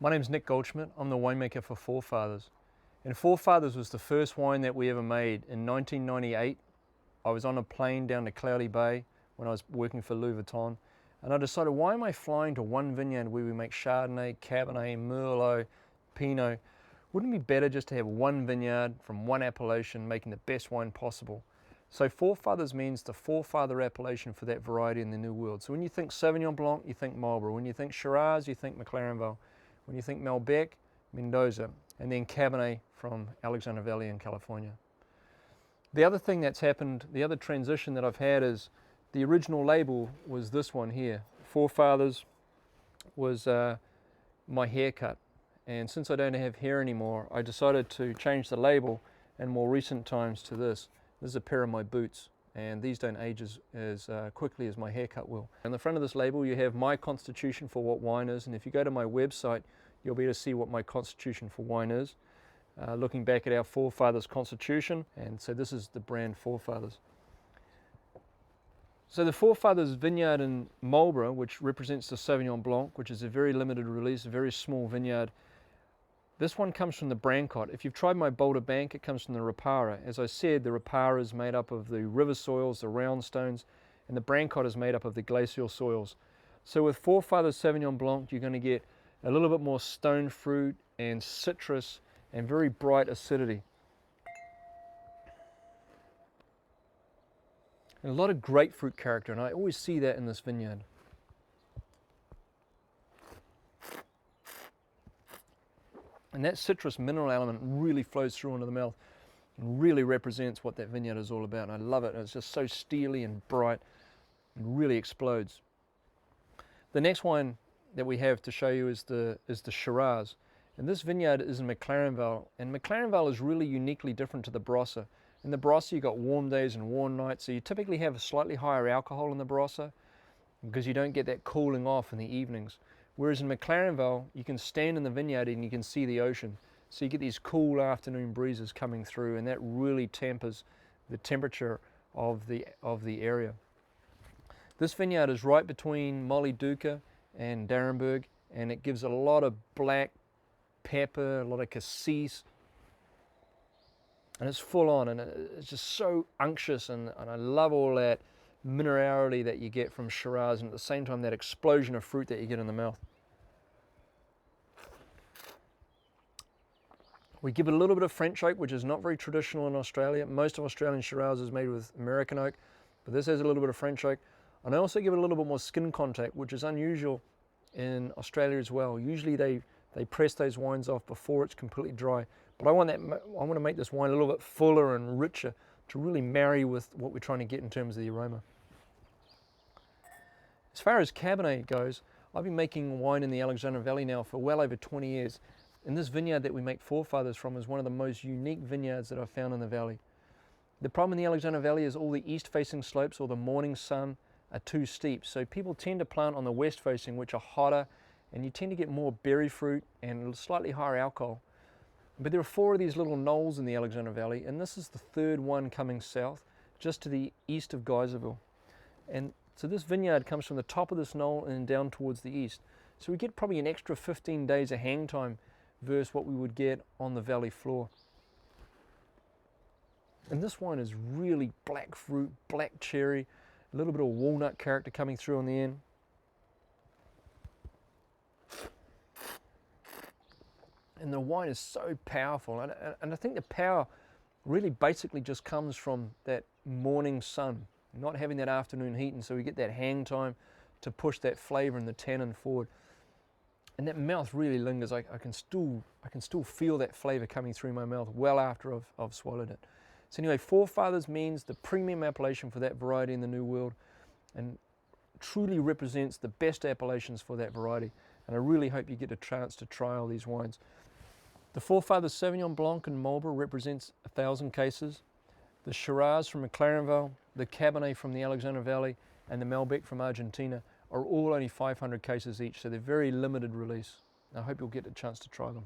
My name's Nick Goldschmidt. I'm the winemaker for Forefathers. And Forefathers was the first wine that we ever made in 1998. I was on a plane down to Cloudy Bay when I was working for Louis Vuitton. And I decided, why am I flying to one vineyard where we make Chardonnay, Cabernet, Merlot, Pinot? Wouldn't it be better just to have one vineyard from one appellation making the best wine possible? So Forefathers means the forefather appellation for that variety in the New World. So when you think Sauvignon Blanc, you think Marlborough. When you think Shiraz, you think McLaren. When you think Malbec, Mendoza, and then Cabernet from Alexander Valley in California. The other thing that's happened, the other transition that I've had is the original label was this one here. Forefathers was my haircut. And since I don't have hair anymore, I decided to change the label in more recent times to this. This is a pair of my boots, and these don't age as quickly as my haircut will. On the front of this label you have my constitution for what wine is, and if you go to my website you'll be able to see what my constitution for wine is. Looking back at our Forefathers constitution, and so this is the brand Forefathers. So the Forefathers vineyard in Marlborough, which represents the Sauvignon Blanc, which is a very limited release, a very small vineyard. This one comes from the Brancott. If you've tried my Boulder Bank, it comes from the Rapara. As I said, the Rapara is made up of the river soils, the round stones, and the Brancott is made up of the glacial soils. So with Forefathers Sauvignon Blanc, you're going to get a little bit more stone fruit and citrus and very bright acidity. And a lot of grapefruit character, and I always see that in this vineyard. And that citrus mineral element really flows through into the mouth and really represents what that vineyard is all about. And I love it. It's just so steely and bright and really explodes. The next wine that we have to show you is the Shiraz. And this vineyard is in McLaren Vale. And McLaren Vale is really uniquely different to the Barossa. In the Barossa you've got warm days and warm nights, so you typically have a slightly higher alcohol in the Barossa because you don't get that cooling off in the evenings. Whereas in McLaren Vale, you can stand in the vineyard and you can see the ocean. So you get these cool afternoon breezes coming through, and that really tempers the temperature of the area. This vineyard is right between Molly-Duca and Darrenburg, and it gives a lot of black pepper, a lot of cassis, and it's full on, and it's just so unctuous, and I love all that minerality that you get from Shiraz, and at the same time that explosion of fruit that you get in the mouth. We give it a little bit of French oak, which is not very traditional in Australia. Most of Australian Shiraz is made with American oak, but this has a little bit of French oak. And I also give it a little bit more skin contact, which is unusual in Australia as well. Usually they press those wines off before it's completely dry. But I want to make this wine a little bit fuller and richer to really marry with what we're trying to get in terms of the aroma. As far as Cabernet goes, I've been making wine in the Alexander Valley now for well over 20 years. And this vineyard that we make Forefathers from is one of the most unique vineyards that I've found in the valley. The problem in the Alexander Valley is all the east-facing slopes or the morning sun are too steep. So people tend to plant on the west-facing, which are hotter, and you tend to get more berry fruit and slightly higher alcohol. But there are 4 of these little knolls in the Alexander Valley, and this is the 3rd one coming south, just to the east of Geyserville. And so this vineyard comes from the top of this knoll and down towards the east. So we get probably an extra 15 days of hang time versus what we would get on the valley floor. And this wine is really black fruit, black cherry, a little bit of walnut character coming through on the end. And the wine is so powerful, and I think the power really basically just comes from that morning sun, not having that afternoon heat, and so we get that hang time to push that flavor and the tannin forward. And that mouth really lingers. I can still feel that flavor coming through my mouth well after I've swallowed it. So anyway, Forefathers means the premium appellation for that variety in the New World, and truly represents the best appellations for that variety. And I really hope you get a chance to try all these wines. The Forefathers Sauvignon Blanc in Marlborough represents 1,000 cases. The Shiraz from McLaren Vale, the Cabernet from the Alexander Valley, and the Malbec from Argentina are all only 500 cases each, so they're very limited release. I hope you'll get a chance to try them.